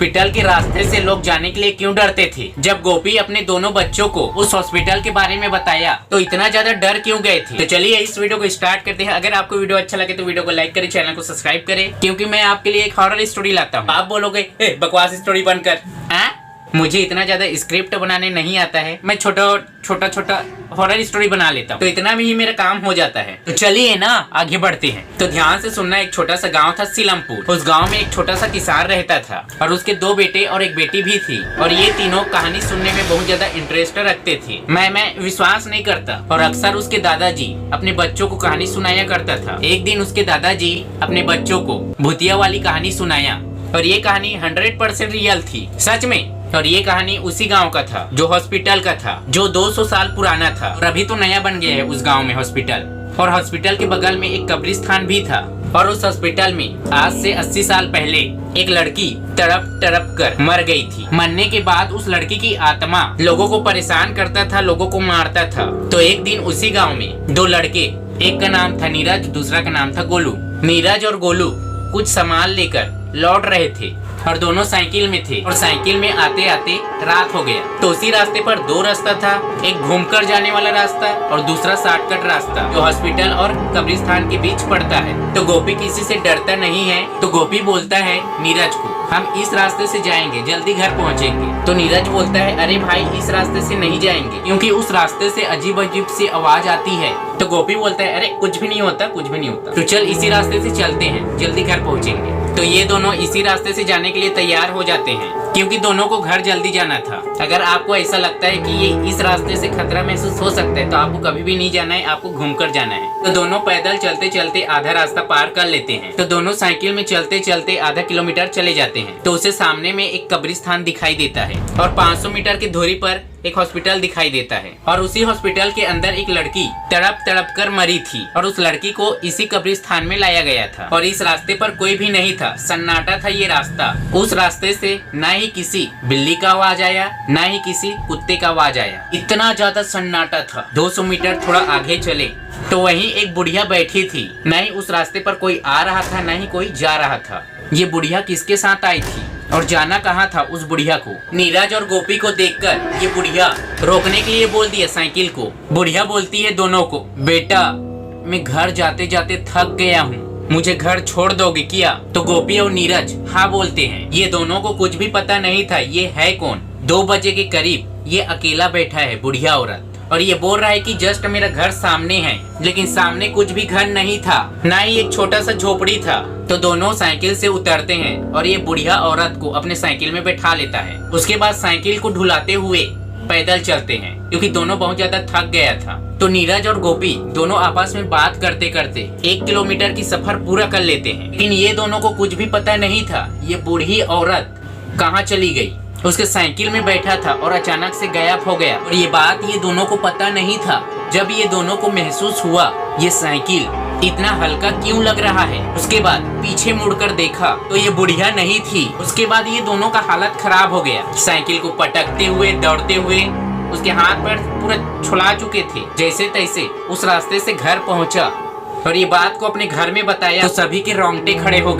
Hospital के रास्ते से लोग जाने के लिए क्यों डरते थे। जब गोपी अपने दोनों बच्चों को उस हॉस्पिटल के बारे में बताया तो इतना ज्यादा डर क्यों गए थे। तो चलिए इस वीडियो को स्टार्ट करते हैं। अगर आपको वीडियो अच्छा लगे तो वीडियो को लाइक करें, चैनल को सब्सक्राइब करें, क्योंकि मैं आपके लिए एक हॉरर स्टोरी लाता हूँ। आप बोलोगे बकवास स्टोरी बंद कर। मुझे इतना ज्यादा स्क्रिप्ट बनाने नहीं आता है, मैं छोटा हॉरर स्टोरी बना लेता हूँ, तो इतना में ही मेरा काम हो जाता है। तो चलिए ना आगे बढ़ते हैं। तो ध्यान से सुनना। एक छोटा सा गांव था सीलमपुर। उस गांव में एक छोटा सा किसान रहता था और उसके 2 बेटे और एक बेटी भी थी, और ये तीनों कहानी सुनने में बहुत ज्यादा इंटरेस्ट रखते थे। मैं विश्वास नहीं करता, और अक्सर उसके दादाजी अपने बच्चों को कहानी सुनाया करता था। एक दिन उसके दादाजी अपने बच्चों को भूतिया वाली कहानी सुनाया, और ये कहानी 100% रियल थी, सच में। और ये कहानी उसी गांव का था जो हॉस्पिटल का था, जो 200 साल पुराना था, और अभी तो नया बन गया है उस गांव में हॉस्पिटल। और हॉस्पिटल के बगल में एक कब्रिस्तान भी था। और उस हॉस्पिटल में आज से 80 साल पहले एक लड़की तड़प कर मर गई थी। मरने के बाद उस लड़की की आत्मा लोगों को परेशान करता था, लोगों को मारता था। तो एक दिन उसी गाँव में 2 लड़के, एक का नाम था नीरज, दूसरा का नाम था गोलू। नीरज और गोलू कुछ सामान लेकर लौट रहे थे, और दोनों साइकिल में थे। और साइकिल में आते आते रात हो गया। तो उसी रास्ते पर 2 रास्ता था, एक घूमकर जाने वाला रास्ता और दूसरा शॉर्टकट रास्ता जो हॉस्पिटल और कब्रिस्तान के बीच पड़ता है। तो गोपी किसी से डरता नहीं है, तो गोपी बोलता है नीरज को, हम इस रास्ते से जाएंगे, जल्दी घर पहुंचेंगे। तो नीरज बोलता है, अरे भाई इस रास्ते से नहीं जाएंगे, क्योंकि उस रास्ते से अजीब अजीब सी आवाज आती है। तो गोपी बोलता है, अरे कुछ भी नहीं होता, कुछ भी नहीं होता, तो चल इसी रास्ते से चलते हैं, जल्दी घर पहुंचेंगे। तो ये दोनों इसी रास्ते से जाने के लिए तैयार हो जाते हैं, क्योंकि दोनों को घर जल्दी जाना था। अगर आपको ऐसा लगता है कि ये इस रास्ते से खतरा महसूस हो सकता है, तो आपको कभी भी नहीं जाना है, आपको घूमकर जाना है। तो दोनों पैदल चलते चलते आधा रास्ता पार कर लेते हैं। तो दोनों साइकिल में चलते चलते आधा किलोमीटर चले जाते हैं। तो उसे सामने में एक कब्रिस्तान दिखाई देता है, और 500 मीटर की दूरी पर एक हॉस्पिटल दिखाई देता है। और उसी हॉस्पिटल के अंदर एक लड़की तड़प कर मरी थी, और उस लड़की को इसी कब्रिस्तान में लाया गया था। और इस रास्ते पर कोई भी नहीं था, सन्नाटा था ये रास्ता। उस रास्ते से ना ही किसी बिल्ली का आवाज आया, ना ही किसी कुत्ते का आवाज आया, इतना ज्यादा सन्नाटा था। 200 मीटर थोड़ा आगे चले तो वहीं एक बुढ़िया बैठी थी। ना ही उस रास्ते पर कोई आ रहा था, ना ही कोई जा रहा था। ये बुढ़िया किसके साथ आई थी और जाना कहाँ था उस बुढ़िया को? नीरज और गोपी को देखकर ये बुढ़िया रोकने के लिए बोल दिया साइकिल को। बुढ़िया बोलती है दोनों को, बेटा मैं घर जाते जाते थक गया हूँ, मुझे घर छोड़ दोगे क्या? तो गोपी और नीरज हाँ बोलते हैं। ये दोनों को कुछ भी पता नहीं था ये है कौन। 2 बजे के करीब ये अकेला बैठा है बुढ़िया औरत, और ये बोल रहा है कि जस्ट मेरा घर सामने है, लेकिन सामने कुछ भी घर नहीं था, ना ही एक छोटा सा झोपड़ी था। तो दोनों साइकिल से उतरते हैं और ये बुढ़िया औरत को अपने साइकिल में बैठा लेता है। उसके बाद साइकिल को ढुलाते हुए पैदल चलते हैं, क्योंकि दोनों बहुत ज्यादा थक गया था। तो नीरज और गोपी दोनों आपस में बात करते करते 1 किलोमीटर की सफर पूरा कर लेते हैं। लेकिन ये दोनों को कुछ भी पता नहीं था ये बूढ़ी औरत कहाँ चली गई। उसके साइकिल में बैठा था और अचानक से गायब हो गया, और ये बात ये दोनों को पता नहीं था। जब ये दोनों को महसूस हुआ ये साइकिल इतना हल्का क्यों लग रहा है, उसके बाद पीछे मुड़कर देखा तो ये बुढ़िया नहीं थी। उसके बाद ये दोनों का हालत खराब हो गया। साइकिल को पटकते हुए दौड़ते हुए उसके हाथ पैर पूरा छुला चुके थे। जैसे तैसे उस रास्ते से घर पहुंचा, और ये बात को अपने घर में बताया तो सभी के रोंगटे खड़े हो गए।